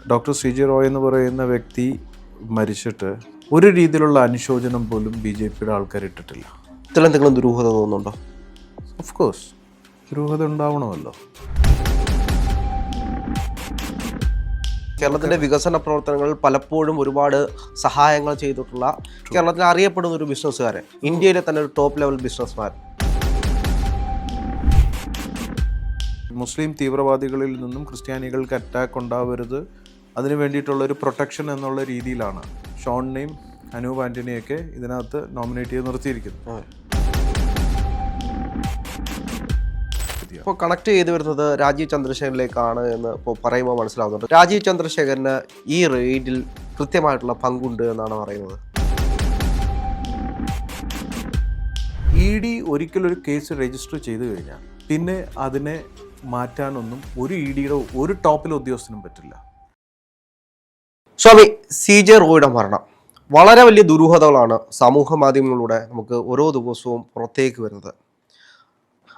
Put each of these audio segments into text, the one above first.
Doctor C G Roy എന്ന് പറയുന്ന വ്യക്തി മരിച്ചിട്ട് ഒരു രീതിയിലുള്ള അനുശോചനം പോലും ബി ജെ പിയുടെ ആൾക്കാർ ഇട്ടിട്ടില്ല. ഇതിലെന്തെങ്കിലും ദുരൂഹത തോന്നുന്നുണ്ടോ? ഓഫ് കോഴ്സ് ദുരൂഹത ഉണ്ടാവണമല്ലോ. കേരളത്തിൻ്റെ വികസന പ്രവർത്തനങ്ങളിൽ പലപ്പോഴും ഒരുപാട് സഹായങ്ങൾ ചെയ്തിട്ടുള്ള കേരളത്തിൽ അറിയപ്പെടുന്ന ഒരു ബിസിനസ്സുകാരൻ, ഇന്ത്യയിലെ തന്നെ ഒരു ടോപ്പ് ലെവൽ ബിസിനസ്മാൻ. മുസ്ലിം തീവ്രവാദികളിൽ നിന്നും ക്രിസ്ത്യാനികൾക്ക് അറ്റാക്ക് ഉണ്ടാവരുത്, അതിന് വേണ്ടിയിട്ടുള്ളൊരു പ്രൊട്ടക്ഷൻ എന്നുള്ള രീതിയിലാണ് ഷോണിനെയും അനൂപ് ആൻ്റണിയൊക്കെ ഇതിനകത്ത് നോമിനേറ്റ് ചെയ്ത് നിർത്തിയിരിക്കുന്നത്. ഇപ്പോൾ കണക്ട് ചെയ്ത് വരുന്നത് രാജീവ് ചന്ദ്രശേഖരനിലേക്കാണ് എന്ന് ഇപ്പോൾ പറയുമ്പോൾ മനസ്സിലാവുന്നുണ്ട്. രാജീവ് ചന്ദ്രശേഖരന് ഈ റെയ്ഡിൽ കൃത്യമായിട്ടുള്ള പങ്കുണ്ട് എന്നാണ് പറയുന്നത്. ED ഒരിക്കലൊരു കേസ് രജിസ്റ്റർ ചെയ്ത് കഴിഞ്ഞാൽ പിന്നെ അതിനെ മാറ്റാനൊന്നും ഒരു EDയുടെ ഒരു ടോപ്പിലെ ഉദ്യോഗസ്ഥനും പറ്റില്ല. സ്വാമി സി ജെ റോയുടെ മരണം വളരെ വലിയ ദുരൂഹതകളാണ് സമൂഹ മാധ്യമങ്ങളിലൂടെ നമുക്ക് ഓരോ ദിവസവും പുറത്തേക്ക് വരുന്നത്.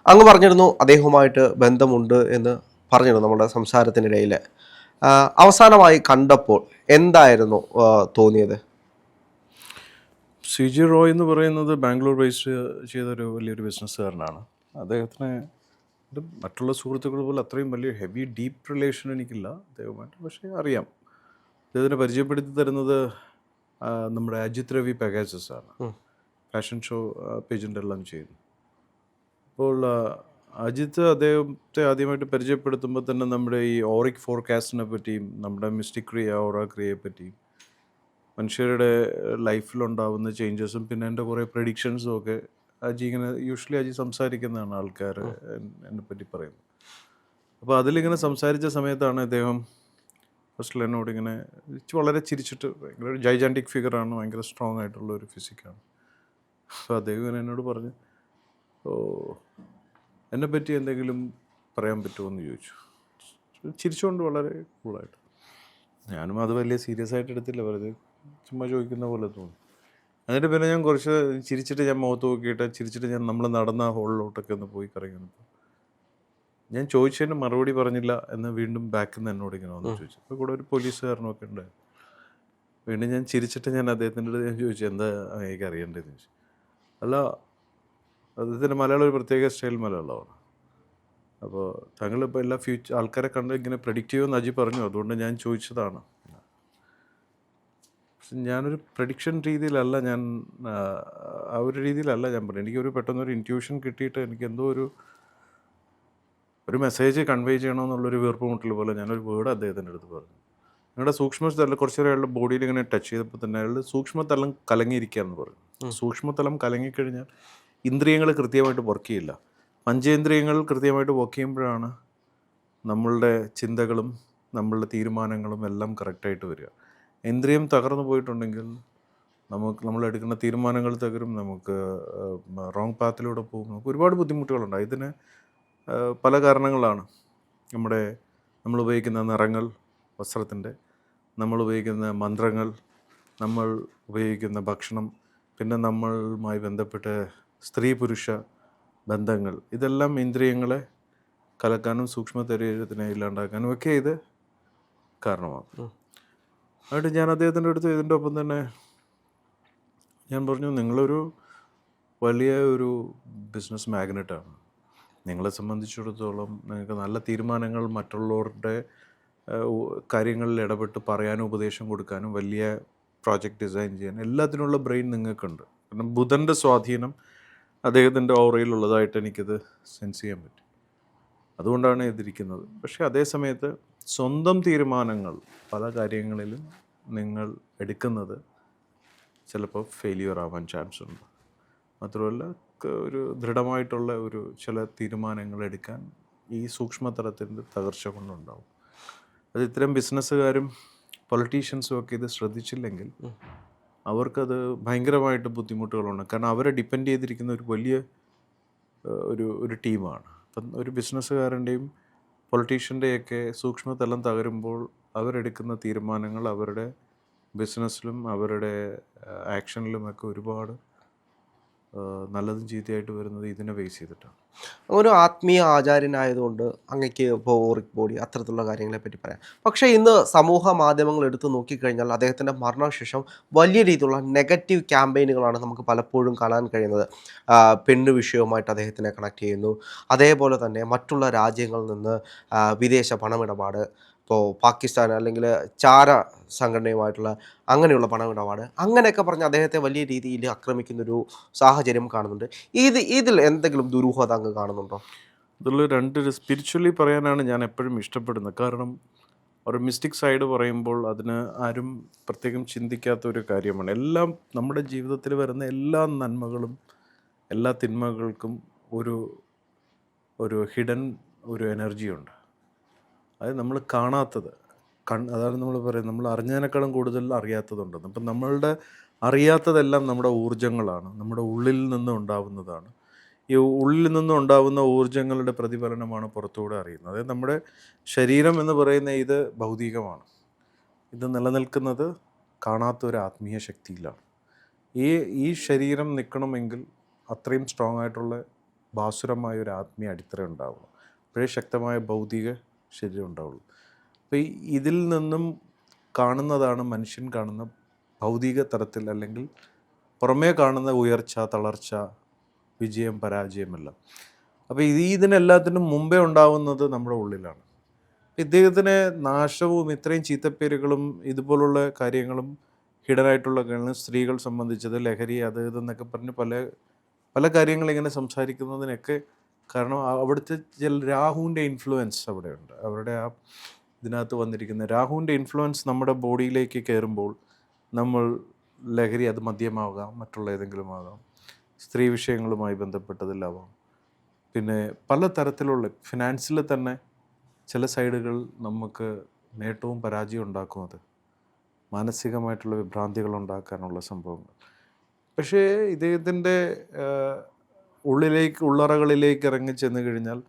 അങ്ങ് പറഞ്ഞിരുന്നു അദ്ദേഹവുമായിട്ട് ബന്ധമുണ്ട് എന്ന് പറഞ്ഞിരുന്നു നമ്മുടെ സംസാരത്തിനിടയിൽ. അവസാനമായി കണ്ടപ്പോൾ എന്തായിരുന്നു തോന്നിയത്? സി ജി റോയ് എന്ന് പറയുന്നത് ബാംഗ്ലൂർ ബേസ് ചെയ്തൊരു വലിയൊരു ബിസിനസ്സുകാരനാണ്. അദ്ദേഹത്തിന് മറ്റുള്ള സുഹൃത്തുക്കൾ പോലെ അത്രയും വലിയ ഹെവി ഡീപ്പ് റിലേഷൻ എനിക്കില്ല അദ്ദേഹമായിട്ട്, പക്ഷേ അറിയാം. അദ്ദേഹത്തിനെ പരിചയപ്പെടുത്തി തരുന്നത് നമ്മുടെ അജിത് രവി പാക്കേജസ് ആണ്. ഫാഷൻ ഷോ പേജൻ്റ് എല്ലാം ചെയ്യുന്നു. അപ്പോൾ അജിത്ത് അദ്ദേഹത്തെ ആദ്യമായിട്ട് പരിചയപ്പെടുത്തുമ്പോൾ തന്നെ നമ്മുടെ ഈ ഓറിക് ഫോർകാസ്റ്റിനെ പറ്റിയും നമ്മുടെ മിസ്റ്റിക് ക്രിയ ഓറ ക്രിയയെ പറ്റിയും മനുഷ്യരുടെ ലൈഫിലുണ്ടാവുന്ന ചേഞ്ചസും പിന്നെ എൻ്റെ കുറേ പ്രഡിക്ഷൻസും ഒക്കെ യൂഷ്വലി അജി സംസാരിക്കുന്നതാണ് ആൾക്കാർ എന്നെ പറ്റി പറയുന്നത്. അപ്പോൾ അതിലിങ്ങനെ സംസാരിച്ച സമയത്താണ് അദ്ദേഹം ഫസ്റ്റിൽ എന്നോട് ഇങ്ങനെ വളരെ ചിരിച്ചിട്ട്, ഭയങ്കര ജൈജാൻറ്റിക് ഫിഗറാണ്, ഭയങ്കര സ്ട്രോങ് ആയിട്ടുള്ള ഒരു ഫിസിക്കാണ്. അപ്പോൾ അദ്ദേഹം ഇങ്ങനെ എന്നോട് പറഞ്ഞു, എന്നെപ്പറ്റി എന്തെങ്കിലും പറയാൻ പറ്റുമോ എന്ന് ചോദിച്ചു. ചിരിച്ചുകൊണ്ട് വളരെ കൂളായിട്ട്. ഞാനും അത് വലിയ സീരിയസ് ആയിട്ട് എടുത്തില്ല, വെറുതെ ചുമ്മാ ചോദിക്കുന്ന പോലെ തോന്നി. എന്നിട്ട് പിന്നെ ഞാൻ കുറച്ച് ചിരിച്ചിട്ട് ഞാൻ മുഖത്ത് നോക്കിയിട്ട് ചിരിച്ചിട്ട് ഞാൻ നമ്മൾ നടന്ന ഹോളിലോട്ടൊക്കെ ഒന്ന് പോയി കറങ്ങിയപ്പോൾ ഞാൻ ചോദിച്ചതിന് മറുപടി പറഞ്ഞില്ല എന്ന് വീണ്ടും ബാക്കിൽ നിന്ന് എന്നോട് ഇങ്ങനെ വന്ന് ചോദിച്ചു. അപ്പോൾ കൂടെ ഒരു പോലീസുകാരനൊക്കെ ഉണ്ടായിരുന്നു. വീണ്ടും ഞാൻ ചിരിച്ചിട്ട് ഞാൻ അദ്ദേഹത്തിൻ്റെ അടുത്ത് ഞാൻ ചോദിച്ചു, എന്താ എനിക്ക് അറിയേണ്ടതെന്ന് ചോദിച്ചു. അല്ല, അദ്ദേഹത്തിൻ്റെ മലയാളം ഒരു പ്രത്യേക സ്റ്റൈൽ മലയാളമാണ്. അപ്പോൾ താങ്കളിപ്പോൾ എല്ലാ ആൾക്കാരെ കണ്ട് ഇങ്ങനെ പ്രെഡിക്റ്റ് ചെയ്യുമെന്ന് അജി പറഞ്ഞു, അതുകൊണ്ട് ഞാൻ ചോദിച്ചതാണ്. പക്ഷെ ഞാനൊരു പ്രഡിക്ഷൻ രീതിയിലല്ല ഞാൻ ആ ഒരു രീതിയിലല്ല ഞാൻ പറഞ്ഞു. എനിക്കൊരു പെട്ടെന്നൊരു ഇൻറ്റ്യൂഷൻ കിട്ടിയിട്ട് എനിക്ക് എന്തോ ഒരു മെസ്സേജ് കൺവേ ചെയ്യണമെന്നുള്ളൊരു വീർപ്പുമുട്ടൽ പോലെ ഞാനൊരു വേർഡ് അദ്ദേഹത്തിൻ്റെ അടുത്ത് പറഞ്ഞു. നിങ്ങളുടെ സൂക്ഷ്മതലം കുറച്ച് നേരം അയാളുടെ ബോഡിയിൽ ഇങ്ങനെ ടച്ച് ചെയ്തപ്പോൾ തന്നെ അയാളുടെ സൂക്ഷ്മതലം കലങ്ങിയിരിക്കുകയെന്ന് പറഞ്ഞു. സൂക്ഷ്മതലം കലങ്ങിക്കഴിഞ്ഞാൽ ഇന്ദ്രിയങ്ങൾ കൃത്യമായിട്ട് വർക്ക് ചെയ്യില്ല. പഞ്ചേന്ദ്രിയങ്ങൾ കൃത്യമായിട്ട് വർക്ക് ചെയ്യുമ്പോഴാണ് നമ്മളുടെ ചിന്തകളും നമ്മളുടെ തീരുമാനങ്ങളും എല്ലാം കറക്റ്റായിട്ട് വരിക. ഇന്ദ്രിയം തകർന്നു പോയിട്ടുണ്ടെങ്കിൽ നമ്മളെടുക്കുന്ന തീരുമാനങ്ങൾ തകരും, നമുക്ക് റോങ് പാത്തിലൂടെ പോകും, നമുക്ക് ഒരുപാട് ബുദ്ധിമുട്ടുകളുണ്ടാകും. ഇതിന് പല കാരണങ്ങളാണ്. നമ്മൾ ഉപയോഗിക്കുന്ന നിറങ്ങൾ, വസ്ത്രത്തിൻ്റെ, നമ്മൾ ഉപയോഗിക്കുന്ന മന്ത്രങ്ങൾ, നമ്മൾ ഉപയോഗിക്കുന്ന ഭക്ഷണം, പിന്നെ നമ്മളുമായി ബന്ധപ്പെട്ട സ്ത്രീ പുരുഷ ബന്ധങ്ങൾ, ഇതെല്ലാം ഇന്ദ്രിയങ്ങളെ കലക്കാനും സൂക്ഷ്മ ശരീരത്തിനെ ഇല്ലാണ്ടാക്കാനും ഒക്കെ ഇത് കാരണമാകും. അതുകൊണ്ട് ഞാൻ അദ്ദേഹത്തിൻ്റെ അടുത്ത് ഇതിൻ്റെ ഒപ്പം തന്നെ ഞാൻ പറഞ്ഞു, നിങ്ങളൊരു വലിയ ഒരു ബിസിനസ് മാഗ്നറ്റാണ്. നിങ്ങളെ സംബന്ധിച്ചിടത്തോളം നിങ്ങൾക്ക് നല്ല തീരുമാനങ്ങൾ മറ്റുള്ളവരുടെ കാര്യങ്ങളിൽ ഇടപെട്ട് പറയാനും ഉപദേശം കൊടുക്കാനും വലിയ പ്രോജക്റ്റ് ഡിസൈൻ ചെയ്യാൻ എല്ലാത്തിനുള്ള ബ്രെയിൻ നിങ്ങൾക്കുണ്ട്. കാരണം ബുധൻ്റെ സ്വാധീനം അദ്ദേഹത്തിൻ്റെ ഓറയിലുള്ളതായിട്ട് എനിക്കത് സെൻസ് ചെയ്യാൻ പറ്റി. അതുകൊണ്ടാണ് ഇതിരിക്കുന്നത്. പക്ഷേ അതേ സമയത്ത് സ്വന്തം തീരുമാനങ്ങൾ പല കാര്യങ്ങളിലും നിങ്ങൾ എടുക്കുന്നത് ചിലപ്പോൾ ഫെയിലിയർ ആവാൻ ചാൻസ് ഉണ്ട്. മാത്രമല്ല ഒരു ദൃഢമായിട്ടുള്ള ചില തീരുമാനങ്ങൾ എടുക്കാൻ ഈ സൂക്ഷ്മതലത്തിൻ്റെ തകർച്ച കൊണ്ടുണ്ടാവും. അത് ഇത്തരം ബിസിനസ്സുകാരും പൊളിറ്റീഷ്യൻസും ഒക്കെ ഇത് ശ്രദ്ധിച്ചില്ലെങ്കിൽ അവർക്കത് ഭയങ്കരമായിട്ട് ബുദ്ധിമുട്ടുകളുണ്ട്. കാരണം അവരെ ഡിപ്പെൻഡ് ചെയ്തിരിക്കുന്ന ഒരു വലിയ ഒരു ടീമാണ്. അപ്പം ഒരു ബിസിനസ്സുകാരൻ്റെയും പൊളിറ്റീഷ്യൻ്റെയൊക്കെ സൂക്ഷ്മതലം തകരുമ്പോൾ അവരെടുക്കുന്ന തീരുമാനങ്ങൾ അവരുടെ ബിസിനസ്സിലും അവരുടെ ആക്ഷനിലുമൊക്കെ ഒരുപാട് നല്ലതും ചീത്തയായിട്ട് വരുന്നത് ഇതിനെ ബേസ് ചെയ്തിട്ടാണ്. ഒരു ആത്മീയ ആചാര്യനായതുകൊണ്ട് അങ്ങക്ക് ഇപ്പോൾ ഓറിക് ബോഡി അത്തരത്തിലുള്ള കാര്യങ്ങളെ പറ്റി പറയാം. പക്ഷേ ഇന്ന് സമൂഹ മാധ്യമങ്ങൾ എടുത്ത് നോക്കിക്കഴിഞ്ഞാൽ അദ്ദേഹത്തിൻ്റെ മരണശേഷം വലിയ രീതിയിലുള്ള നെഗറ്റീവ് ക്യാമ്പയിനുകളാണ് നമുക്ക് പലപ്പോഴും കാണാൻ കഴിയുന്നത്. പെണ്ണ് വിഷയവുമായിട്ട് അദ്ദേഹത്തിനെ കണക്ട് ചെയ്യുന്നു. അതേപോലെ തന്നെ മറ്റുള്ള രാജ്യങ്ങളിൽ നിന്ന് വിദേശ പണമിടപാട്, ഇപ്പോൾ പാകിസ്ഥാൻ അല്ലെങ്കിൽ ചാര സംഘടനയുമായിട്ടുള്ള അങ്ങനെയുള്ള പണമിടപാട്, അങ്ങനെയൊക്കെ പറഞ്ഞ് അദ്ദേഹത്തെ വലിയ രീതിയിൽ ആക്രമിക്കുന്നൊരു സാഹചര്യം കാണുന്നുണ്ട്. ഇതിൽ എന്തെങ്കിലും ദുരൂഹത അങ്ങ് കാണുന്നുണ്ടോ? ഇതിൽ സ്പിരിച്വലി പറയാനാണ് ഞാൻ എപ്പോഴും ഇഷ്ടപ്പെടുന്നത്. കാരണം ഒരു മിസ്റ്റിക് സൈഡ് പറയുമ്പോൾ അതിന് ആരും പ്രത്യേകം ചിന്തിക്കാത്ത ഒരു കാര്യമാണ്. എല്ലാം നമ്മുടെ ജീവിതത്തിൽ വരുന്ന എല്ലാ നന്മകളും എല്ലാ തിന്മകൾക്കും ഒരു ഒരു ഹിഡൻ ഒരു എനർജിയുണ്ട്. അത് നമ്മൾ കാണാത്തത്, അതാണ് നമ്മൾ പറയുന്നത്, നമ്മൾ അറിഞ്ഞതിനേക്കാളും കൂടുതൽ അറിയാത്തതുണ്ടെന്ന്. അപ്പം നമ്മളുടെ അറിയാത്തതെല്ലാം നമ്മുടെ ഊർജ്ജങ്ങളാണ്, നമ്മുടെ ഉള്ളിൽ നിന്ന് ഉണ്ടാവുന്നതാണ്. ഈ ഉള്ളിൽ നിന്നും ഉണ്ടാവുന്ന ഊർജ്ജങ്ങളുടെ പ്രതിഫലനമാണ് പുറത്തുകൂടെ അറിയുന്നത്. അതായത് നമ്മുടെ ശരീരം എന്ന് പറയുന്ന ഇത് ഭൗതികമാണ്. ഇത് നിലനിൽക്കുന്നത് കാണാത്ത ഒരു ആത്മീയ ശക്തിയിലാണ്. ഈ ശരീരം നിൽക്കണമെങ്കിൽ അത്രയും സ്ട്രോങ് ആയിട്ടുള്ള ഭാസുരമായ ഒരു ആത്മീയ അടിത്തറ ഉണ്ടാവണം. അപ്പോഴേ ശക്തമായ ഭൗതിക ശരീരം ഉണ്ടാവുള്ളൂ. അപ്പോൾ ഇതിൽ നിന്നും കാണുന്നതാണ് മനുഷ്യൻ കാണുന്ന ഭൗതിക തലത്തിൽ, അല്ലെങ്കിൽ പുറമേ കാണുന്ന ഉയർച്ച, തളർച്ച, വിജയം, പരാജയമെല്ലാം. അപ്പോൾ ഇതിനെല്ലാത്തിനും മുമ്പേ ഉണ്ടാവുന്നത് നമ്മുടെ ഉള്ളിലാണ്. ഇദ്ദേഹത്തിന് നാശവും ഇത്രയും ചീത്തപ്പേരുകളും ഇതുപോലുള്ള കാര്യങ്ങളും ഹിഡനായിട്ടുള്ള കാര്യങ്ങളും, സ്ത്രീകൾ സംബന്ധിച്ചത് ലഹരി, അത് ഇതെന്നൊക്കെ പറഞ്ഞ് പല പല കാര്യങ്ങളിങ്ങനെ സംസാരിക്കുന്നതിനൊക്കെ കാരണം അവിടുത്തെ രാഹുവിൻ്റെ ഇൻഫ്ലുവൻസ് അവിടെയുണ്ട്. അവരുടെ ഇതിനകത്ത് വന്നിരിക്കുന്ന രാഹുവിൻ്റെ ഇൻഫ്ലുവൻസ് നമ്മുടെ ബോഡിയിലേക്ക് കയറുമ്പോൾ നമ്മൾ ലഹരി, അത് മദ്യമാകാം, മറ്റുള്ള ഏതെങ്കിലും ആകാം, സ്ത്രീ വിഷയങ്ങളുമായി ബന്ധപ്പെട്ടതിലാവാം, പിന്നെ പല തരത്തിലുള്ള ഫിനാൻസിൽ തന്നെ ചില സൈഡുകൾ നമുക്ക് നേട്ടവും പരാജയവും ഉണ്ടാക്കും. അത് മാനസികമായിട്ടുള്ള വിഭ്രാന്തികൾ ഉണ്ടാക്കാനുള്ള സംഭവങ്ങൾ. പക്ഷേ ഇദ്ദേഹത്തിൻ്റെ ഉള്ളറകളിലേക്ക് ഇറങ്ങി ചെന്ന് കഴിഞ്ഞാൽ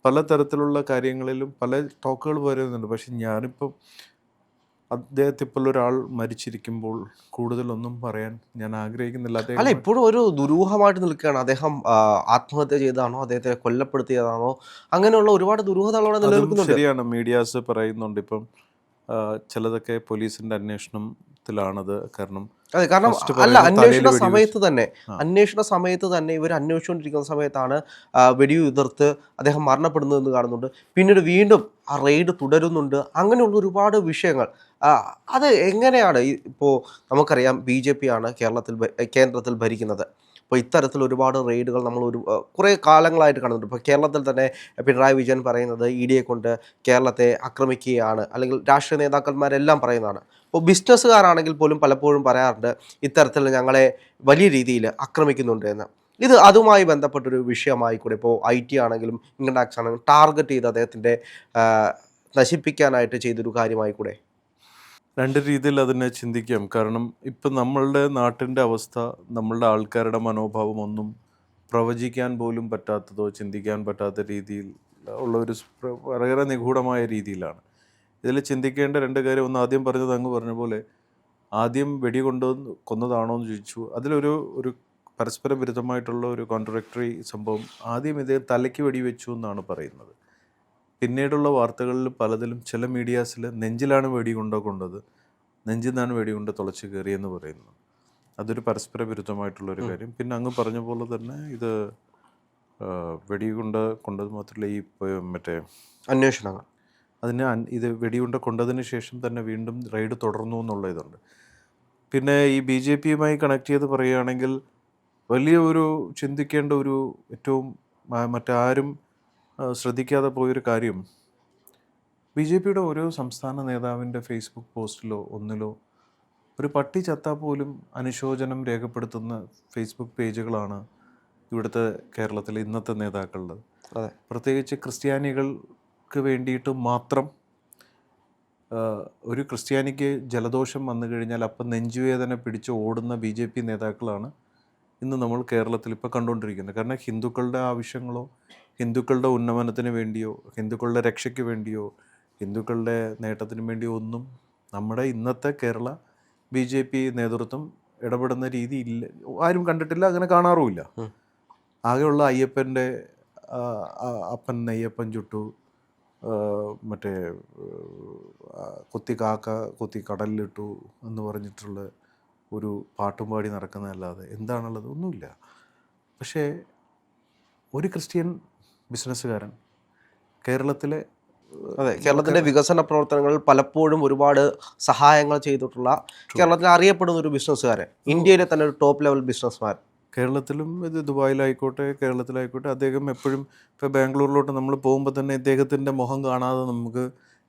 പലതരത്തിലുള്ള കാര്യങ്ങളിലും പല ടോക്കുകൾ വരുന്നുണ്ട്. പക്ഷെ ഞാനിപ്പം അദ്ദേഹത്തെ ഇപ്പോൾ ഒരാൾ മരിച്ചിരിക്കുമ്പോൾ കൂടുതലൊന്നും പറയാൻ ഞാൻ ആഗ്രഹിക്കുന്നില്ല. അല്ല, അദ്ദേഹം ഇപ്പോഴും ഒരു ദുരൂഹമായിട്ട് നിൽക്കുകയാണ്. അദ്ദേഹം ആത്മഹത്യ ചെയ്തതാണോ, അദ്ദേഹത്തെ കൊല്ലപ്പെടുത്തിയതാണോ, അങ്ങനെയുള്ള ഒരുപാട് ദുരൂഹതകൾ അവിടെ അതും നിലനിൽക്കുന്നുണ്ട്. ശരിയാണ്, മീഡിയാസ് പറയുന്നുണ്ട്. ഇപ്പം ചിലതൊക്കെ പോലീസിൻ്റെ അന്വേഷണത്തിലാണത്. കാരണം അതെ, കാരണം ഫസ്റ്റ് അല്ല, പറയുന്നത് തലയിൽ അന്വേഷണ വെടിവെച്ച്. സമയത്ത് തന്നെ ഇവർ അന്വേഷിച്ചുകൊണ്ടിരിക്കുന്ന സമയത്താണ് വെടിയുതിർത്ത് അദ്ദേഹം മരണപ്പെടുന്നതെന്ന് കാണുന്നുണ്ട്. പിന്നീട് വീണ്ടും ആ റെയ്ഡ് തുടരുന്നുണ്ട്. അങ്ങനെയുള്ള ഒരുപാട് വിഷയങ്ങൾ. ആ, അത് എങ്ങനെയാണ് ഇപ്പോൾ നമുക്കറിയാം, BJP ആണ് കേന്ദ്രത്തിൽ ഭരിക്കുന്നത്. അപ്പോൾ ഇത്തരത്തിൽ ഒരുപാട് റെയ്ഡുകൾ നമ്മൾ കുറേ കാലങ്ങളായിട്ട് കാണുന്നുണ്ട്. ഇപ്പോൾ കേരളത്തിൽ തന്നെ പിണറായി വിജയൻ പറയുന്നത് ED കൊണ്ട് കേരളത്തെ ആക്രമിക്കുകയാണ്, അല്ലെങ്കിൽ രാഷ്ട്രീയ നേതാക്കന്മാരെല്ലാം പറയുന്നതാണ്. ഇപ്പോൾ ബിസിനസ്സുകാരാണെങ്കിൽ പോലും പലപ്പോഴും പറയാറുണ്ട് ഇത്തരത്തിൽ ഞങ്ങളെ വലിയ രീതിയിൽ ആക്രമിക്കുന്നുണ്ട് എന്ന്. ഇത് അതുമായി ബന്ധപ്പെട്ടൊരു വിഷയമായി കൂടെ. ഇപ്പോൾ IT ആണെങ്കിലും ഇൻകം ടാക്സ് ആണെങ്കിലും ടാർഗറ്റ് ചെയ്ത് അദ്ദേഹത്തിൻ്റെ നശിപ്പിക്കാനായിട്ട് ചെയ്തൊരു കാര്യമായി കൂടെ. രണ്ട് രീതിയിൽ അതിനെ ചിന്തിക്കാം. കാരണം ഇപ്പം നമ്മളുടെ നാട്ടിൻ്റെ അവസ്ഥ, നമ്മളുടെ ആൾക്കാരുടെ മനോഭാവം ഒന്നും പ്രവചിക്കാൻ പോലും പറ്റാത്തതോ ചിന്തിക്കാൻ പറ്റാത്ത രീതിയിൽ ഉള്ള വളരെ നിഗൂഢമായ രീതിയിലാണ്. ഇതിൽ ചിന്തിക്കേണ്ട രണ്ട് കാര്യം. ഒന്ന്, ആദ്യം പറഞ്ഞത് അങ്ങ് പറഞ്ഞ പോലെ ആദ്യം കൊന്നതാണോ എന്ന് ചോദിച്ചു. അതിലൊരു ഒരു പരസ്പര വിരുദ്ധമായിട്ടുള്ള ഒരു കോൺട്രഡിക്ടറി സംഭവം. ആദ്യം ഇത് തലയ്ക്ക് വെടിവെച്ചു എന്നാണ് പറയുന്നത്. പിന്നീടുള്ള വാർത്തകളിൽ പലതിലും ചില മീഡിയാസിൽ നെഞ്ചിലാണ് കൊണ്ടത്, നെഞ്ചിൽ നിന്നാണ് വെടികൊണ്ട് തുളച്ച് കയറിയെന്ന് പറയുന്നു. അതൊരു പരസ്പര വിരുദ്ധമായിട്ടുള്ളൊരു കാര്യം. പിന്നെ അങ്ങ് പറഞ്ഞ പോലെ തന്നെ ഇത് കൊണ്ടത് മാത്രമല്ല, ഈ മറ്റേ അന്വേഷണങ്ങൾ ഇത് വെടിയുണ്ട കൊണ്ടതിന് ശേഷം തന്നെ വീണ്ടും റെയ്ഡ് തുടർന്നു എന്നുള്ള ഇതുണ്ട്. പിന്നെ ഈ BJPയുമായി കണക്ട് ചെയ്ത് പറയുകയാണെങ്കിൽ വലിയ ഒരു ചിന്തിക്കേണ്ട ഒരു ഏറ്റവും മറ്റാരും ശ്രദ്ധിക്കാതെ പോയൊരു കാര്യം, BJPയുടെ ഓരോ സംസ്ഥാന നേതാവിൻ്റെ ഫേസ്ബുക്ക് പോസ്റ്റിലോ ഒന്നിലോ ഒരു പട്ടി ചത്താൽ പോലും അനുശോചനം രേഖപ്പെടുത്തുന്ന ഫേസ്ബുക്ക് പേജുകളാണ് ഇവിടുത്തെ കേരളത്തിലെ ഇന്നത്തെ നേതാക്കളുടെ. അതെ, പ്രത്യേകിച്ച് ക്രിസ്ത്യാനികൾക്ക് വേണ്ടിയിട്ട് മാത്രം. ഒരു ക്രിസ്ത്യാനിക്ക് ജലദോഷം വന്നു കഴിഞ്ഞാൽ അപ്പം നെഞ്ചുവേദന പിടിച്ച് ഓടുന്ന BJP നേതാക്കളാണ് ഇന്ന് നമ്മൾ കേരളത്തിൽ ഇപ്പോൾ കണ്ടുകൊണ്ടിരിക്കുന്നത്. കാരണം ഹിന്ദുക്കളുടെ ആവശ്യങ്ങളോ, ഹിന്ദുക്കളുടെ ഉന്നമനത്തിന് വേണ്ടിയോ, ഹിന്ദുക്കളുടെ രക്ഷയ്ക്ക് വേണ്ടിയോ, ഹിന്ദുക്കളുടെ നേട്ടത്തിന് വേണ്ടിയോ ഒന്നും നമ്മുടെ ഇന്നത്തെ കേരള BJP നേതൃത്വം ഇടപെടുന്ന രീതി ഇല്ല, ആരും കണ്ടിട്ടില്ല, അങ്ങനെ കാണാറുമില്ല. ആകെയുള്ള അയ്യപ്പൻ്റെ അപ്പൻ നെയ്യപ്പൻ ചുട്ടു, മറ്റേ കുത്തി കാക്ക കുത്തി കടലിലിട്ടു എന്ന് പറഞ്ഞിട്ടുള്ള ഒരു പാട്ടും പാടി നടക്കുന്നതല്ലാതെ എന്താണുള്ളത്? ഒന്നുമില്ല. പക്ഷേ ഒരു ക്രിസ്ത്യൻ ബിസിനസ്സുകാരൻ കേരളത്തിലെ അതെ, കേരളത്തിന്റെ വികസന പ്രവർത്തനങ്ങളിൽ പലപ്പോഴും ഒരുപാട് സഹായങ്ങൾ ചെയ്തിട്ടുള്ള കേരളത്തിൽ അറിയപ്പെടുന്ന ഒരു ബിസിനസ്സുകാരൻ, ഇന്ത്യയിലെ തന്നെ ഒരു ടോപ്പ് ലെവൽ ബിസിനസ്മാൻ, കേരളത്തിലും ഇത് ദുബായിലായിക്കോട്ടെ കേരളത്തിലായിക്കോട്ടെ അദ്ദേഹം എപ്പോഴും ഇപ്പോൾ ബാംഗ്ലൂരിലോട്ട് നമ്മൾ പോകുമ്പോൾ തന്നെ ഇദ്ദേഹത്തിൻ്റെ മുഖം കാണാതെ നമുക്ക്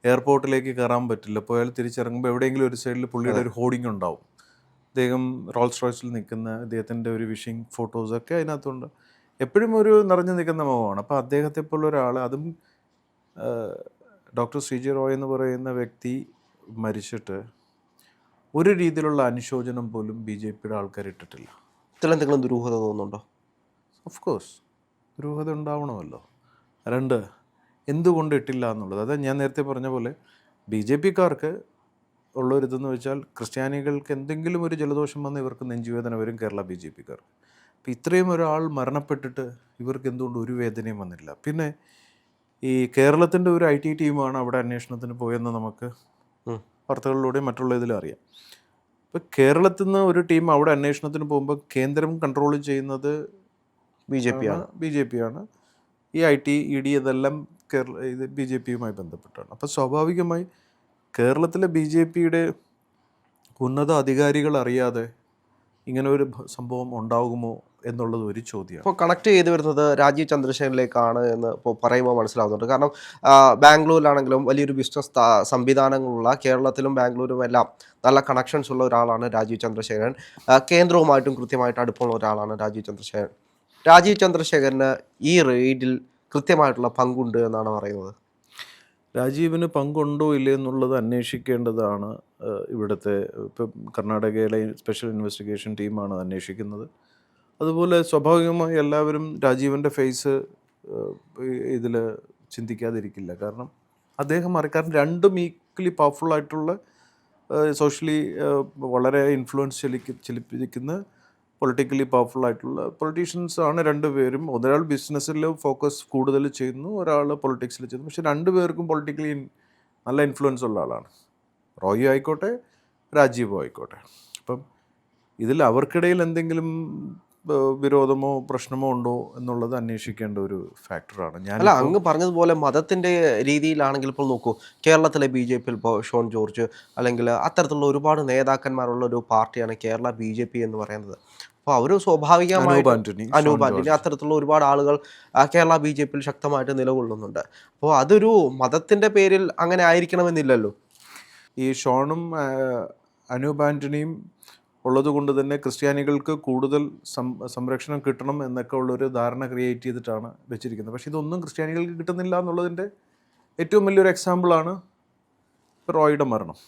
എയർപോർട്ടിലേക്ക് കയറാൻ പറ്റില്ല. പോയാൽ തിരിച്ചിറങ്ങുമ്പോൾ എവിടെയെങ്കിലും ഒരു സൈഡിൽ പുള്ളിയുടെ ഒരു ഹോർഡിംഗ് ഉണ്ടാവും. അദ്ദേഹം റോൾസ് റോയ്സിൽ നിൽക്കുന്ന അദ്ദേഹത്തിൻ്റെ ഒരു വിഷിംഗ് ഫോട്ടോസൊക്കെ അതിനകത്തുണ്ട്. എപ്പോഴും ഒരു നിറഞ്ഞു നിൽക്കുന്ന മുഖമാണ്. അപ്പോൾ അദ്ദേഹത്തെ പോലുള്ള ഒരാൾ, അതും ഡോക്ടർ ശ്രീജി റോയ് എന്ന് പറയുന്ന വ്യക്തി മരിച്ചിട്ട് ഒരു രീതിയിലുള്ള അനുശോചനം പോലും ബി ജെ പിയുടെ ആൾക്കാർ ഇട്ടിട്ടില്ല. ഇതിലെന്തെങ്കിലും ദുരൂഹത തോന്നുന്നുണ്ടോ? ഓഫ് കോഴ്സ് ദുരൂഹത ഉണ്ടാവണമല്ലോ. രണ്ട്, എന്തുകൊണ്ട് ഇട്ടില്ല എന്നുള്ളത്. അത് ഞാൻ നേരത്തെ പറഞ്ഞ പോലെ ബി ജെ പിക്കാർക്ക് ഉള്ളൊരിതെന്ന് വെച്ചാൽ ക്രിസ്ത്യാനികൾക്ക് എന്തെങ്കിലും ഒരു ജലദോഷം വന്ന് ഇവർക്ക് നെഞ്ചുവേദന വരും കേരള ബി ജെ പിക്കാർക്ക്. അപ്പോൾ ഇത്രയും ഒരാൾ മരണപ്പെട്ടിട്ട് ഇവർക്ക് എന്തുകൊണ്ട് ഒരു വേദനയും വന്നില്ല? പിന്നെ ഈ കേരളത്തിൻ്റെ ഒരു ഐ ടി ടീമാണ് അവിടെ അന്വേഷണത്തിന് പോയെന്ന് നമുക്ക് വാർത്തകളിലൂടെയും മറ്റുള്ള ഇതിലും അറിയാം. ഇപ്പോൾ കേരളത്തിൽ നിന്ന് ഒരു ടീം അവിടെ അന്വേഷണത്തിന് പോകുമ്പോൾ കേന്ദ്രം കൺട്രോൾ ചെയ്യുന്നത് ബി ജെ പി ആണ്. ഈ ഐ ടി ഇ ഡി ഇതെല്ലാം ഇത് ബി ജെ പിയുമായി ബന്ധപ്പെട്ടാണ്. അപ്പോൾ സ്വാഭാവികമായി കേരളത്തിലെ ബി ജെ പിയുടെ ഉന്നത അധികാരികൾ അറിയാതെ ഇങ്ങനെ ഒരു സംഭവം ഉണ്ടാകുമോ എന്നുള്ളത് ഒരു ചോദ്യമാണ്. ഇപ്പോൾ കണക്ട് ചെയ്ത് വരുന്നത് രാജീവ് ചന്ദ്രശേഖരനിലേക്കാണ് എന്ന് ഇപ്പോൾ പറയുമ്പോൾ മനസ്സിലാവുന്നുണ്ട്. കാരണം ബാംഗ്ലൂരിലാണെങ്കിലും വലിയൊരു ബിസിനസ് സംവിധാനങ്ങളുള്ള, കേരളത്തിലും ബാംഗ്ലൂരും എല്ലാം നല്ല കണക്ഷൻസ് ഉള്ള ഒരാളാണ് രാജീവ് ചന്ദ്രശേഖരൻ. കേന്ദ്രവുമായിട്ടും കൃത്യമായിട്ട് അടുപ്പമുള്ള ഒരാളാണ് രാജീവ് ചന്ദ്രശേഖരൻ. രാജീവ് ചന്ദ്രശേഖരന് ഈ റെയ്ഡിൽ കൃത്യമായിട്ടുള്ള പങ്കുണ്ട് എന്നാണ് പറയുന്നത്. രാജീവിന് പങ്കുണ്ടോ ഇല്ലേ എന്നുള്ളത് അന്വേഷിക്കേണ്ടതാണ്. ഇവിടുത്തെ ഇപ്പം കർണാടകയിലെ സ്പെഷ്യൽ ഇൻവെസ്റ്റിഗേഷൻ ടീമാണ് അന്വേഷിക്കുന്നത്. അതുപോലെ സ്വാഭാവികമായി എല്ലാവരും രാജീവിൻ്റെ ഫേസ് ഇതിൽ ചിന്തിക്കാതിരിക്കില്ല. കാരണം അദ്ദേഹം കാരണം രണ്ടും ഈക്വലി പവർഫുള്ളായിട്ടുള്ള, സോഷ്യലി വളരെ ഇൻഫ്ലുവൻസ് ചെലുപ്പിക്കുന്ന, പൊളിറ്റിക്കലി പവർഫുള്ളായിട്ടുള്ള പൊളിറ്റീഷ്യൻസ് ആണ് രണ്ടുപേരും. ഒരാൾ ബിസിനസ്സിൽ ഫോക്കസ് കൂടുതൽ ചെയ്യുന്നു, ഒരാൾ പൊളിറ്റിക്സിൽ ചെയ്യുന്നു. പക്ഷെ രണ്ടുപേർക്കും പൊളിറ്റിക്കലി നല്ല ഇൻഫ്ലുവൻസ് ഉള്ള ആളാണ്. റോയി ആയിക്കോട്ടെ രാജീവോ ആയിക്കോട്ടെ. അപ്പം ഇതിൽ അവർക്കിടയിൽ എന്തെങ്കിലും വിരോധമോ പ്രശ്നമോ ഉണ്ടോ എന്നുള്ളത് അന്വേഷിക്കേണ്ട ഒരു ഫാക്ടറാണ്. അല്ല, അങ്ങ് പറഞ്ഞതുപോലെ മതത്തിൻ്റെ രീതിയിലാണെങ്കിൽ ഇപ്പോൾ നോക്കൂ, കേരളത്തിലെ ബി ജെ പിയിൽ ഇപ്പോൾ ഷോൺ ജോർജ് അല്ലെങ്കിൽ അത്തരത്തിലുള്ള ഒരുപാട് നേതാക്കന്മാരുള്ള ഒരു പാർട്ടിയാണ് കേരള ബി ജെ പി എന്ന് പറയുന്നത്. അപ്പോൾ അവർ സ്വാഭാവികമായി അനൂപ് ആന്റണി അത്തരത്തിലുള്ള ഒരുപാട് ആളുകൾ കേരള ബി ജെ പിയിൽ ശക്തമായിട്ട് നിലകൊള്ളുന്നുണ്ട്. അപ്പോൾ അതൊരു മതത്തിൻ്റെ പേരിൽ അങ്ങനെ ആയിരിക്കണമെന്നില്ലല്ലോ. ഈ ഷോണും അനൂപ് ആന്റണിയും ഉള്ളത് കൊണ്ട് തന്നെ ക്രിസ്ത്യാനികൾക്ക് കൂടുതൽ സംരക്ഷണം കിട്ടണം എന്നൊക്കെ ഉള്ളൊരു ധാരണ ക്രിയേറ്റ് ചെയ്തിട്ടാണ് വെച്ചിരിക്കുന്നത്. പക്ഷേ ഇതൊന്നും ക്രിസ്ത്യാനികൾക്ക് കിട്ടുന്നില്ല എന്നുള്ളതിൻ്റെ ഏറ്റവും വലിയൊരു എക്സാമ്പിളാണ് റോയിയുടെ മരണം.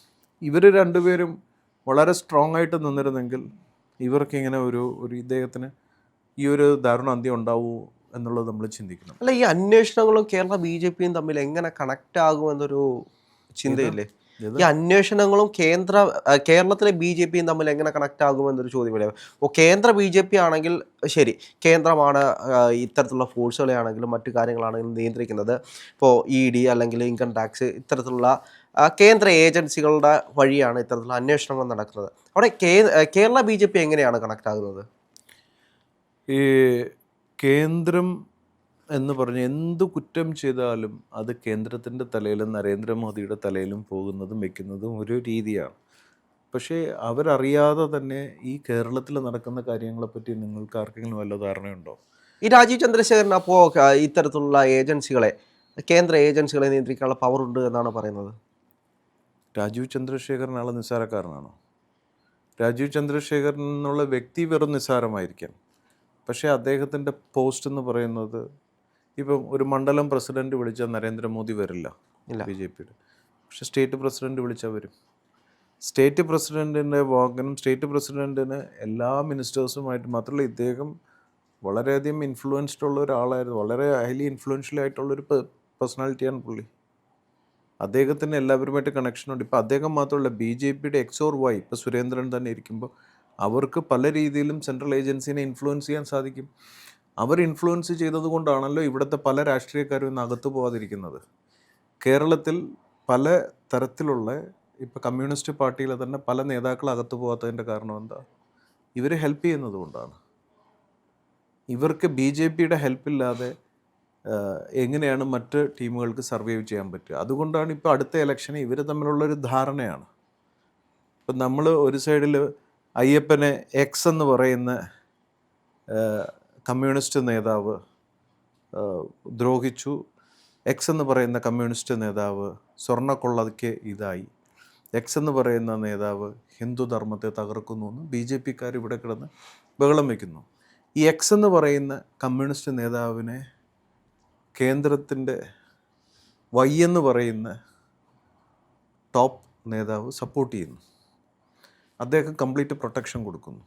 ഇവർ രണ്ടുപേരും വളരെ സ്ട്രോങ് ആയിട്ട് നിന്നിരുന്നെങ്കിൽ ഇവർക്കിങ്ങനെ ഒരു ഇദ്ദേഹത്തിന് ഈ ഒരു ദാരുണാന്ത്യം ഉണ്ടാവുമോ എന്നുള്ളത് നമ്മൾ ചിന്തിക്കണം. അല്ല, ഈ അന്വേഷണങ്ങളും കേരള ബി ജെ പിയും തമ്മിൽ എങ്ങനെ കണക്റ്റ് ആകുമെന്നൊരു ചിന്തയില്ലേ? ഈ അന്വേഷണങ്ങളും കേരളത്തിലെ ബി ജെ പിയും തമ്മിൽ എങ്ങനെ കണക്ട് ആകുമെന്നൊരു ചോദ്യമല്ലേ. അപ്പോൾ കേന്ദ്ര ബി ജെ പി ആണെങ്കിൽ ശരി, കേന്ദ്രമാണ് ഇത്തരത്തിലുള്ള ഫോഴ്സുകളെ ആണെങ്കിലും മറ്റു കാര്യങ്ങളാണെങ്കിലും നിയന്ത്രിക്കുന്നത്. ഇപ്പോൾ ഇ ഡി അല്ലെങ്കിൽ ഇൻകം ടാക്സ് ഇത്തരത്തിലുള്ള കേന്ദ്ര ഏജൻസികളുടെ വഴിയാണ് ഇത്തരത്തിലുള്ള അന്വേഷണങ്ങൾ നടക്കുന്നത്. അവിടെ കേരള ബി ജെ പി എങ്ങനെയാണ് കണക്ട് ആകുന്നത്? ഈ കേന്ദ്രം എന്ന് പറഞ്ഞ് എന്ത് കുറ്റം ചെയ്താലും അത് കേന്ദ്രത്തിൻ്റെ തലയിലും നരേന്ദ്രമോദിയുടെ തലയിലും പോകുന്നതും വയ്ക്കുന്നതും ഒരു രീതിയാണ്. പക്ഷേ അവരറിയാതെ തന്നെ ഈ കേരളത്തിൽ നടക്കുന്ന കാര്യങ്ങളെപ്പറ്റി നിങ്ങൾക്ക് ആർക്കെങ്കിലും വല്ല ധാരണയുണ്ടോ? ഈ രാജീവ് ചന്ദ്രശേഖരൻ അപ്പോൾ ഇത്തരത്തിലുള്ള ഏജൻസികളെ, കേന്ദ്ര ഏജൻസികളെ നിയന്ത്രിക്കാനുള്ള പവർ ഉണ്ട് എന്നാണ് പറയുന്നത്. രാജീവ് ചന്ദ്രശേഖരൻ ആൾ നിസ്സാരക്കാരനാണോ? രാജീവ് ചന്ദ്രശേഖരൻ എന്നുള്ള വ്യക്തി വെറും നിസ്സാരമായിരിക്കാം. പക്ഷേ അദ്ദേഹത്തിൻ്റെ പോസ്റ്റ് എന്ന് പറയുന്നത്, ഇപ്പം ഒരു മണ്ഡലം പ്രസിഡന്റ് വിളിച്ചാൽ നരേന്ദ്രമോദി വരില്ല ബി ജെ പിയുടെ. പക്ഷെ സ്റ്റേറ്റ് പ്രസിഡന്റ് വിളിച്ചാൽ വരും. സ്റ്റേറ്റ് പ്രസിഡൻറ്റിൻ്റെ വാഹനം, സ്റ്റേറ്റ് പ്രസിഡൻറ്റിന് എല്ലാ മിനിസ്റ്റേഴ്സുമായിട്ട് മാത്രമല്ല, ഇദ്ദേഹം വളരെയധികം ഇൻഫ്ലുവൻസ്ഡ് ഉള്ള ഒരാളായിരുന്നു. വളരെ ഹൈലി ഇൻഫ്ലുവൻഷ്യൽ ആയിട്ടുള്ളൊരു പേഴ്സണാലിറ്റിയാണ് പുള്ളി. അദ്ദേഹത്തിന് എല്ലാവരുമായിട്ട് കണക്ഷനുണ്ട്. ഇപ്പോൾ അദ്ദേഹം മാത്രമല്ല, ബി ജെ പിയുടെ എക്സ് ഓർ വൈ, ഇപ്പോൾ സുരേന്ദ്രൻ തന്നെ ഇരിക്കുമ്പോൾ അവർക്ക് പല രീതിയിലും സെൻട്രൽ ഏജൻസിനെ ഇൻഫ്ലുവൻസ് ചെയ്യാൻ സാധിക്കും. അവർ ഇൻഫ്ലുവൻസ് ചെയ്തത് കൊണ്ടാണല്ലോ ഇവിടുത്തെ പല രാഷ്ട്രീയക്കാരും ഇന്ന് അകത്ത് പോകാതിരിക്കുന്നത്. കേരളത്തിൽ പല തരത്തിലുള്ള ഇപ്പോൾ കമ്മ്യൂണിസ്റ്റ് പാർട്ടിയിലെ തന്നെ പല നേതാക്കൾ അകത്ത് പോകാത്തതിൻ്റെ കാരണം എന്താ? ഇവർ ഹെൽപ്പ് ചെയ്യുന്നത് കൊണ്ടാണ്. ഇവർക്ക് BJPയുടെ ഹെൽപ്പില്ലാതെ എങ്ങനെയാണ് മറ്റ് ടീമുകൾക്ക് സർവൈവ് ചെയ്യാൻ പറ്റുക? അതുകൊണ്ടാണ് ഇപ്പോൾ അടുത്ത ഇലക്ഷന് ഇവർ തമ്മിലുള്ളൊരു ധാരണയാണ്. ഇപ്പം നമ്മൾ ഒരു സൈഡിൽ അയ്യപ്പനെ എക്സ് എന്ന് പറയുന്ന കമ്മ്യൂണിസ്റ്റ് നേതാവ് ദ്രോഹിച്ചു, എക്സ് എന്ന് പറയുന്ന കമ്മ്യൂണിസ്റ്റ് നേതാവ് സ്വർണ്ണക്കൊള്ളയ്ക്ക് ഇതായി, എക്സ് എന്ന് പറയുന്ന നേതാവ് ഹിന്ദു ധർമ്മത്തെ തകർക്കുന്നു എന്ന് BJPക്കാർ ഇവിടെ കിടന്ന് ബഹളം വയ്ക്കുന്നു. ഈ എക്സ് എന്ന് പറയുന്ന കമ്മ്യൂണിസ്റ്റ് നേതാവിനെ കേന്ദ്രത്തിൻ്റെ വൈ എന്ന് പറയുന്ന ടോപ്പ് നേതാവ് സപ്പോർട്ട് ചെയ്യുന്നു. അദ്ദേഹം കംപ്ലീറ്റ് പ്രൊട്ടക്ഷൻ കൊടുക്കുന്നു,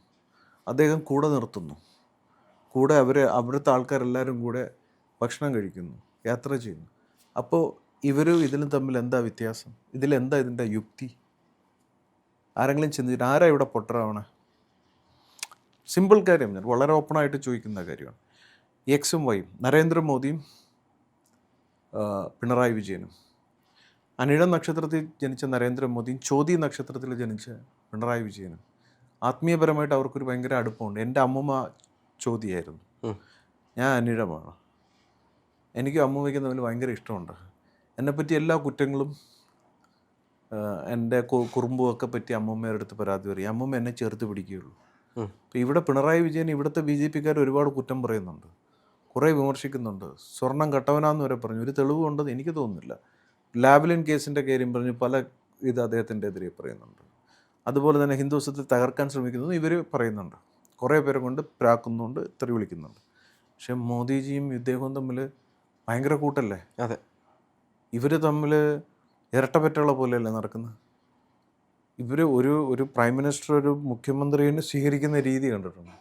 അദ്ദേഹം കൂടെ നിർത്തുന്നു, കൂടെ അവിടുത്തെ ആൾക്കാരെല്ലാവരും കൂടെ ഭക്ഷണം കഴിക്കുന്നു, യാത്ര ചെയ്യുന്നു. അപ്പോൾ ഇതിലും തമ്മിൽ എന്താ വ്യത്യാസം? ഇതിലെന്താ ഇതിൻ്റെ യുക്തി? ആരെങ്കിലും ചിന്തിച്ചിട്ട് ആരാ ഇവിടെ പൊട്ടറാവണേ? സിമ്പിൾ കാര്യം, ഞാൻ വളരെ ഓപ്പണായിട്ട് ചോദിക്കുന്ന കാര്യമാണ്. എക്സും വൈയും, നരേന്ദ്രമോദിയും പിണറായി വിജയനും, അനിഴം നക്ഷത്രത്തിൽ ജനിച്ച നരേന്ദ്രമോദിയും ചോതി നക്ഷത്രത്തിൽ ജനിച്ച പിണറായി വിജയനും ആത്മീയപരമായിട്ട് അവർക്കൊരു ഭയങ്കര അടുപ്പമുണ്ട്. എൻ്റെ അമ്മൂമ്മ ചോതിയായിരുന്നു, ഞാൻ അനിഴമാണ്. എനിക്കും അമ്മൂമ്മയ്ക്കും തമ്മിൽ ഭയങ്കര ഇഷ്ടമുണ്ട്. എന്നെപ്പറ്റി എല്ലാ കുറ്റങ്ങളും എൻ്റെ കുറുമ്പുമൊക്കെ പറ്റി അമ്മൂമ്മയുടെ അടുത്ത് പരാതി പറയും. അമ്മൂമ്മ എന്നെ ചേർത്ത് പിടിക്കുകയുള്ളൂ. അപ്പോൾ ഇവിടെ പിണറായി വിജയൻ ഇവിടുത്തെ BJPക്കാർ ഒരുപാട് കുറ്റം പറയുന്നുണ്ട്, കുറേ വിമർശിക്കുന്നുണ്ട്. സ്വർണം കട്ടവനാന്ന് വരെ പറഞ്ഞു. ഒരു തെളിവ് ഉണ്ടെന്ന് എനിക്ക് തോന്നുന്നില്ല. ലാവ്ലിൻ കേസിൻ്റെ കാര്യം പറഞ്ഞ് പല അദ്ദേഹത്തിൻ്റെ എതിരെ പറയുന്നുണ്ട്. അതുപോലെ തന്നെ ഹിന്ദുത്വത്തിൽ തകർക്കാൻ ശ്രമിക്കുന്നത് ഇവർ പറയുന്നുണ്ട്. കുറേ പേരെ കൊണ്ട് പ്രാക്കുന്നുണ്ട്, തെറി വിളിക്കുന്നുണ്ട്. പക്ഷെ മോദിജിയും ഇദ്ദേഹവും തമ്മിൽ ഭയങ്കര കൂട്ടല്ലേ? അതെ. ഇവർ തമ്മിൽ ഇരട്ടപ്പറ്റുള്ള പോലെയല്ലേ നടക്കുന്നത്? ഇവർ ഒരു പ്രൈം മിനിസ്റ്റർ ഒരു മുഖ്യമന്ത്രിയെ സ്വീകരിക്കുന്ന രീതി കണ്ടിട്ടുണ്ട്,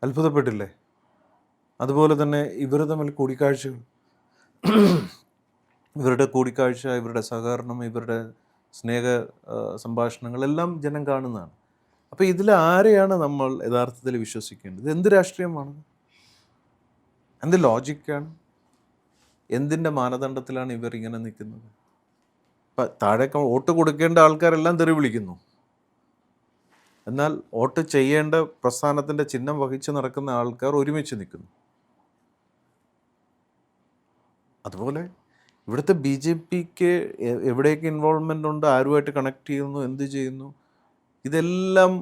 അത്ഭുതപ്പെട്ടില്ലേ? അതുപോലെ തന്നെ ഇവർ തമ്മിൽ കൂടിക്കാഴ്ചകൾ, ഇവരുടെ കൂടിക്കാഴ്ച, ഇവരുടെ സഹകരണം, ഇവരുടെ സ്നേഹ സംഭാഷണങ്ങളെല്ലാം ജനം കാണുന്നതാണ്. അപ്പോൾ ഇതിൽ ആരെയാണ് നമ്മൾ യഥാർത്ഥത്തിൽ വിശ്വസിക്കേണ്ടത്? എന്ത് രാഷ്ട്രീയമാണ്? എന്ത് ലോജിക്കാണ്? എന്തിൻ്റെ മാനദണ്ഡത്തിലാണ് ഇവർ ഇങ്ങനെ നിൽക്കുന്നത്? ഇപ്പം താഴെ വോട്ട് കൊടുക്കേണ്ട ആൾക്കാരെല്ലാം തെറി വിളിക്കുന്നു, എന്നാൽ വോട്ട് ചെയ്യേണ്ട പ്രസ്ഥാനത്തിൻ്റെ ചിഹ്നം വഹിച്ച് നടക്കുന്ന ആൾക്കാർ ഒരുമിച്ച് നിൽക്കുന്നു. അതുപോലെ ഇവിടുത്തെ BJPക്ക് എവിടെയൊക്കെ ഇൻവോൾവ്മെൻ്റ് ഉണ്ട്, ആരുമായിട്ട് കണക്ട് ചെയ്യുന്നു, എന്ത് ചെയ്യുന്നു, ഇതെല്ലാം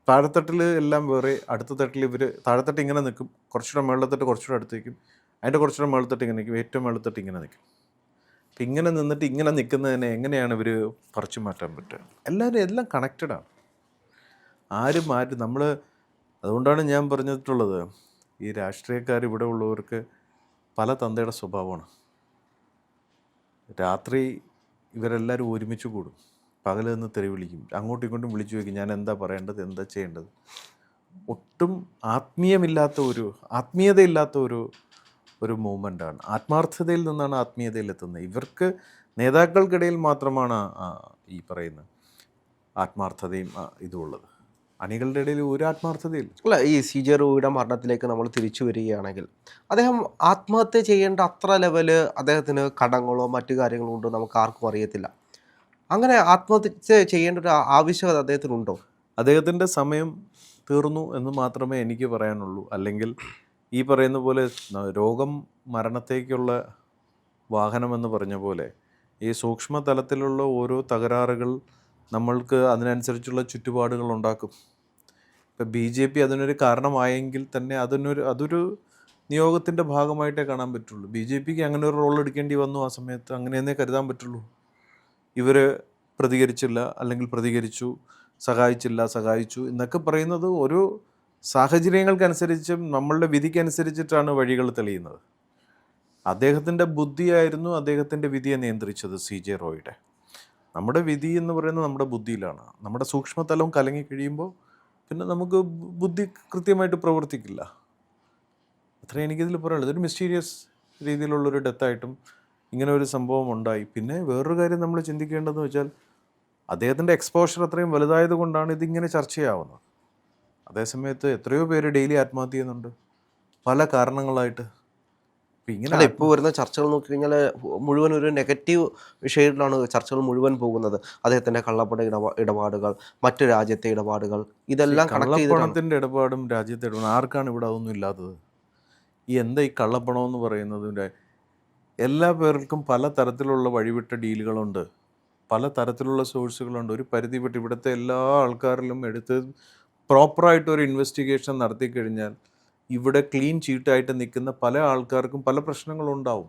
താഴെത്തട്ടിൽ എല്ലാം വേറെ, അടുത്ത തട്ടിൽ ഇവർ താഴെത്തട്ട് ഇങ്ങനെ നിൽക്കും, കുറച്ചുകൂടെ മേളത്തട്ട് കുറച്ചുകൂടെ അടുത്തേക്കും, അതിൻ്റെ കുറച്ചുകൂടെ മേളത്തട്ട് ഇങ്ങനെ നിൽക്കും, ഏറ്റവും മേളത്തട്ട് ഇങ്ങനെ നിൽക്കും. അപ്പം ഇങ്ങനെ നിന്നിട്ട് ഇങ്ങനെ നിൽക്കുന്നതിനെ എങ്ങനെയാണ് ഇവർ പറിച്ചു മാറ്റാൻ പറ്റുക? എല്ലാം കണക്റ്റഡാണ്. ആരും നമ്മൾ അതുകൊണ്ടാണ് ഞാൻ പറഞ്ഞിട്ടുള്ളത്, ഈ രാഷ്ട്രീയക്കാർ ഇവിടെ ഉള്ളവർക്ക് പല തന്തയുടെ സ്വഭാവമാണ്. രാത്രി ഇവരെല്ലാവരും ഒരുമിച്ച് കൂടും, പകൽ നിന്ന് തെറി വിളിക്കും, അങ്ങോട്ടും ഇങ്ങോട്ടും വിളിച്ചു ചോദിക്കും ഞാൻ എന്താ പറയേണ്ടത്, എന്താ ചെയ്യേണ്ടത്. ഒട്ടും ആത്മീയതയില്ലാത്ത ഒരു മൂവ്മെൻ്റാണ്. ആത്മാർത്ഥതയിൽ നിന്നാണ് ആത്മീയതയിലെത്തുന്നത്. ഇവർക്ക് നേതാക്കൾക്കിടയിൽ മാത്രമാണ് ഈ പറയുന്ന ആത്മാർത്ഥതയും ഇതുമുള്ളത്. അണികളുടെ ഇടയിൽ ഒരു ആത്മാർത്ഥതയില്ല. അല്ല, ഈ CJ റോയിയുടെ മരണത്തിലേക്ക് നമ്മൾ തിരിച്ചു വരികയാണെങ്കിൽ അദ്ദേഹം ആത്മഹത്യ ചെയ്യേണ്ട അത്ര ലെവല് അദ്ദേഹത്തിന് കടങ്ങളോ മറ്റു കാര്യങ്ങളോ ഉണ്ടോ നമുക്ക് ആർക്കും അറിയത്തില്ല. അങ്ങനെ ആത്മഹത്യ ചെയ്യേണ്ട ഒരു ആവശ്യകത അദ്ദേഹത്തിനുണ്ടോ? അദ്ദേഹത്തിൻ്റെ സമയം തീർന്നു എന്ന് മാത്രമേ എനിക്ക് പറയാനുള്ളൂ. അല്ലെങ്കിൽ ഈ പറയുന്ന പോലെ രോഗം മരണത്തേക്കുള്ള വാഹനമെന്ന് പറഞ്ഞ പോലെ ഈ സൂക്ഷ്മ തലത്തിലുള്ള ഓരോ തകരാറുകൾ നമ്മൾക്ക് അതിനനുസരിച്ചുള്ള ചുറ്റുപാടുകൾ ഉണ്ടാക്കും. ഇപ്പം BJP അതിനൊരു കാരണമായെങ്കിൽ തന്നെ അതൊരു നിയോഗത്തിൻ്റെ ഭാഗമായിട്ടേ കാണാൻ പറ്റുള്ളൂ. BJPക്ക് അങ്ങനെ ഒരു റോൾ എടുക്കേണ്ടി വന്നു ആ സമയത്ത്, അങ്ങനെയെന്നേ കരുതാൻ പറ്റുള്ളൂ. ഇവർ പ്രതികരിച്ചില്ല, അല്ലെങ്കിൽ പ്രതികരിച്ചു, സഹായിച്ചു എന്നൊക്കെ പറയുന്നത് ഓരോ സാഹചര്യങ്ങൾക്കനുസരിച്ചും നമ്മളുടെ വിധിക്കനുസരിച്ചിട്ടാണ് വഴികൾ തെളിയുന്നത്. അദ്ദേഹത്തിൻ്റെ ബുദ്ധിയായിരുന്നു അദ്ദേഹത്തിൻ്റെ വിധിയെ നിയന്ത്രിച്ചത് CJ റോയിയുടെ. നമ്മുടെ വിധി എന്ന് പറയുന്നത് നമ്മുടെ ബുദ്ധിയിലാണ്. നമ്മുടെ സൂക്ഷ്മതലം കലങ്ങി കഴിയുമ്പോൾ പിന്നെ നമുക്ക് ബുദ്ധി കൃത്യമായിട്ട് പ്രവർത്തിക്കില്ല. അത്രയും എനിക്കിതിൽ പറയാനുള്ളത്. ഇതൊരു മിസ്റ്റീരിയസ് രീതിയിലുള്ളൊരു ഡെത്തായിട്ടും ഇങ്ങനെ ഒരു സംഭവം ഉണ്ടായി. പിന്നെ വേറൊരു കാര്യം നമ്മൾ ചിന്തിക്കേണ്ടതെന്ന് വെച്ചാൽ അദ്ദേഹത്തിൻ്റെ എക്സ്പോഷർ അത്രയും വലുതായത് കൊണ്ടാണ് ഇതിങ്ങനെ ചർച്ചയാവുന്നത്. അതേസമയത്ത് എത്രയോ പേര് ഡെയിലി ആത്മഹത്യ ചെയ്യുന്നുണ്ട് പല കാരണങ്ങളായിട്ട്. ഇപ്പം ഇങ്ങനെ അല്ല, ഇപ്പോൾ വരുന്ന ചർച്ചകൾ നോക്കിക്കഴിഞ്ഞാൽ മുഴുവൻ ഒരു നെഗറ്റീവ് ഷെയ്ഡിലാണ് ചർച്ചകൾ മുഴുവൻ പോകുന്നത്. അദ്ദേഹത്തിൻ്റെ കള്ളപ്പണ ഇടപാടുകൾ, മറ്റു രാജ്യത്തെ ഇടപാടുകൾ, ഇതെല്ലാം കണക്ട് ചെയ്തിട്ടാണ്. കള്ളപ്പണത്തിൻ്റെ ഇടപാടും രാജ്യത്തെ ഇടപാടും ആർക്കാണ് ഇവിടെ അതൊന്നും ഇല്ലാത്തത്? ഈ കള്ളപ്പണം എന്ന് പറയുന്നതിൻ്റെ എല്ലാ പേർക്കും പല തരത്തിലുള്ള വഴിവിട്ട ഡീലുകളുണ്ട്, പല തരത്തിലുള്ള സോഴ്സുകളുണ്ട്. ഒരു പരിധി വിട്ട് ഇവിടുത്തെ എല്ലാ ആൾക്കാരിലും എടുത്ത് പ്രോപ്പറായിട്ട് ഒരു ഇൻവെസ്റ്റിഗേഷൻ നടത്തി കഴിഞ്ഞാൽ ഇവിടെ ക്ലീൻ ചീട്ടായിട്ട് നിൽക്കുന്ന പല ആൾക്കാർക്കും പല പ്രശ്നങ്ങളുണ്ടാവും.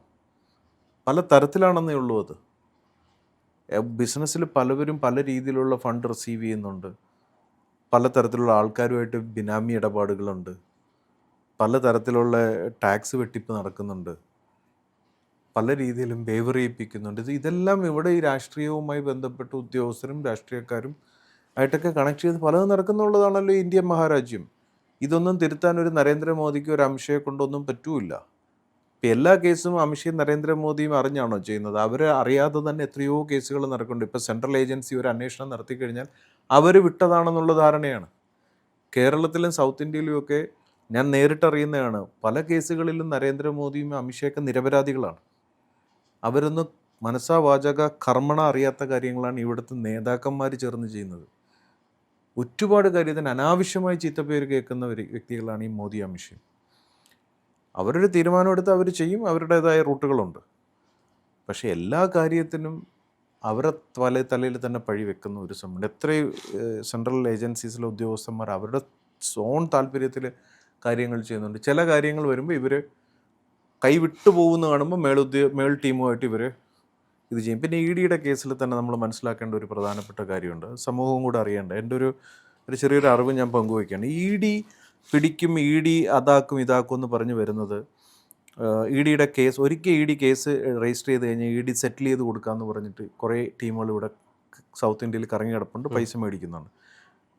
പല തരത്തിലാണെന്നേ ഉള്ളൂ അത്. ബിസിനസ്സിൽ പലവരും പല രീതിയിലുള്ള ഫണ്ട് റിസീവ് ചെയ്യുന്നുണ്ട്, പലതരത്തിലുള്ള ആൾക്കാരുമായിട്ട് ബിനാമി ഇടപാടുകളുണ്ട്, പലതരത്തിലുള്ള ടാക്സ് വെട്ടിപ്പ് നടക്കുന്നുണ്ട്, പല രീതിയിലും ബേവർ ചെയ്യിപ്പിക്കുന്നുണ്ട്. ഇതെല്ലാം ഇവിടെ ഈ രാഷ്ട്രീയവുമായി ബന്ധപ്പെട്ട ഉദ്യോഗസ്ഥരും രാഷ്ട്രീയക്കാരും ആയിട്ടൊക്കെ കണക്ട് ചെയ്ത് പലതും നടക്കുന്നുള്ളതാണല്ലോ ഇന്ത്യൻ മഹാരാജ്യം. ഇതൊന്നും തിരുത്താൻ ഒരു നരേന്ദ്രമോദിക്ക് ഒരു അമിത്ഷയെ കൊണ്ടൊന്നും പറ്റൂല. ഇപ്പം എല്ലാ കേസും അമിത്ഷയും നരേന്ദ്രമോദിയും അറിഞ്ഞാണോ ചെയ്യുന്നത്? അവർ അറിയാതെ തന്നെ എത്രയോ കേസുകൾ നടക്കുന്നുണ്ട്. ഇപ്പോൾ സെൻട്രൽ ഏജൻസി ഒരു അന്വേഷണം നടത്തി കഴിഞ്ഞാൽ അവർ വിട്ടതാണെന്നുള്ള ധാരണയാണ്. കേരളത്തിലും സൗത്ത് ഇന്ത്യയിലുമൊക്കെ ഞാൻ നേരിട്ടറിയുന്നതാണ്, പല കേസുകളിലും നരേന്ദ്രമോദിയും അമിത്ഷയൊക്കെ നിരപരാധികളാണ്. അവരൊന്നും മനസ്സാ വാചക കർമ്മണ അറിയാത്ത കാര്യങ്ങളാണ് ഇവിടുത്തെ നേതാക്കന്മാർ ചേർന്ന് ചെയ്യുന്നത്. ഒരുപാട് കാര്യത്തിന് അനാവശ്യമായി ചീത്തപ്പേര് കേൾക്കുന്ന വ്യക്തികളാണ് ഈ മോദി അമിത്ഷയും. അവരൊരു തീരുമാനമെടുത്ത് അവർ ചെയ്യും, അവരുടേതായ റൂട്ടുകളുണ്ട്. പക്ഷേ എല്ലാ കാര്യത്തിനും അവരെ തലയിൽ തന്നെ പഴി വെക്കുന്ന ഒരു സമയമുണ്ട്. എത്രയും സെൻട്രൽ ഏജൻസീസിലെ ഉദ്യോഗസ്ഥന്മാർ അവരുടെ ഓൺ താല്പര്യത്തിൽ കാര്യങ്ങൾ ചെയ്യുന്നുണ്ട്. ചില കാര്യങ്ങൾ വരുമ്പോൾ ഇവർ കൈവിട്ടു പോകുന്ന കാണുമ്പോൾ മേൾ ടീമുമായിട്ട് ഇവർ ഇത് ചെയ്യും. പിന്നെ ഇ ഡിയുടെ കേസിൽ തന്നെ നമ്മൾ മനസ്സിലാക്കേണ്ട ഒരു പ്രധാനപ്പെട്ട കാര്യമുണ്ട്, സമൂഹവും കൂടെ അറിയേണ്ട. എൻ്റെ ഒരു ചെറിയൊരു അറിവ് ഞാൻ പങ്കുവയ്ക്കുകയാണ്. ഇ ഡി പിടിക്കും, ഇ ഡി അതാക്കും ഇതാക്കും എന്ന് പറഞ്ഞ് വരുന്നത്, ഇ ഡിയുടെ കേസ് ഒരിക്കൽ ഇ ഡി കേസ് രജിസ്റ്റർ ചെയ്ത് കഴിഞ്ഞാൽ ഇ ഡി സെറ്റിൽ ചെയ്ത് കൊടുക്കാമെന്ന് പറഞ്ഞിട്ട് കുറേ ടീമുകൾ ഇവിടെ സൗത്ത് ഇന്ത്യയിൽ കറങ്ങി കിടപ്പുണ്ട്, പൈസ മേടിക്കുന്നുണ്ട്.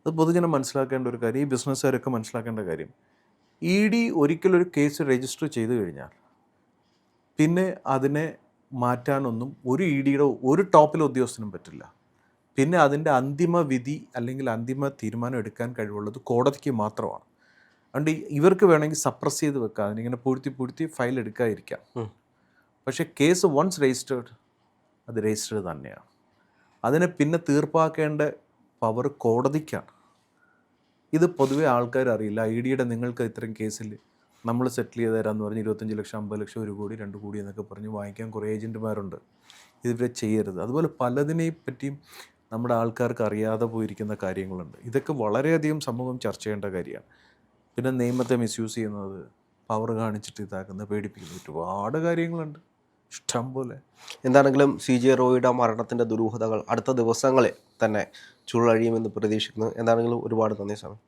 അത് പൊതുജനം മനസ്സിലാക്കേണ്ട ഒരു കാര്യം, ഈ ബിസിനസ്സുകാരൊക്കെ മനസ്സിലാക്കേണ്ട കാര്യം. ഇ ഡി ഒരിക്കലൊരു കേസ് രജിസ്റ്റർ ചെയ്ത് കഴിഞ്ഞാൽ പിന്നെ അതിനെ മാറ്റാനൊന്നും ഒരു ഇ ഡിയുടെ ഒരു ടോപ്പിലെ ഉദ്യോഗസ്ഥനും പറ്റില്ല. പിന്നെ അതിൻ്റെ അന്തിമ വിധി അല്ലെങ്കിൽ അന്തിമ തീരുമാനം എടുക്കാൻ കഴിവുള്ളത് കോടതിക്ക് മാത്രമാണ്. അതുകൊണ്ട് ഇവർക്ക് വേണമെങ്കിൽ സപ്രസ് ചെയ്ത് വെക്കാം, അതിനിങ്ങനെ പൂഴ്ത്തി ഫയൽ എടുക്കാതിരിക്കാം. പക്ഷേ കേസ് വൺസ് രജിസ്റ്റേർഡ്, അത് രജിസ്റ്റേർഡ് തന്നെയാണ്. അതിനെ പിന്നെ തീർപ്പാക്കേണ്ട പവർ കോടതിക്കാണ്. ഇത് പൊതുവെ ആൾക്കാർ അറിയില്ല. ഐ ഡിയുടെ നിങ്ങൾക്ക് ഇത്രയും കേസിൽ നമ്മൾ സെറ്റിൽ ചെയ്ത് തരാമെന്ന് പറഞ്ഞ് 25 ലക്ഷം 50 ലക്ഷം 1 കോടി 2 കോടി എന്നൊക്കെ പറഞ്ഞ് വാങ്ങിക്കാൻ കുറേ ഏജൻറ്റുമാരുണ്ട്. ഇതിവരെ ചെയ്യരുത്. അതുപോലെ പലതിനെയും പറ്റിയും നമ്മുടെ ആൾക്കാർക്ക് അറിയാതെ പോയിരിക്കുന്ന കാര്യങ്ങളുണ്ട്. ഇതൊക്കെ വളരെയധികം സമൂഹം ചർച്ച ചെയ്യേണ്ട കാര്യമാണ്. പിന്നെ നിയമത്തെ മിസ്യൂസ് ചെയ്യുന്നത്, പവർ കാണിച്ചിട്ട് ഇതാക്കുന്നത്, പേടിപ്പിക്കുന്നത്, ഒരുപാട് കാര്യങ്ങളുണ്ട് ഇഷ്ടം പോലെ. എന്താണെങ്കിലും CJ റോയിയുടെ മരണത്തിൻ്റെ ദുരൂഹതകൾ അടുത്ത ദിവസങ്ങളിൽ തന്നെ ചുഴഴിയുമെന്ന് പ്രതീക്ഷിക്കുന്നു. എന്താണെങ്കിലും ഒരുപാട് നന്ദി സ്വാമി.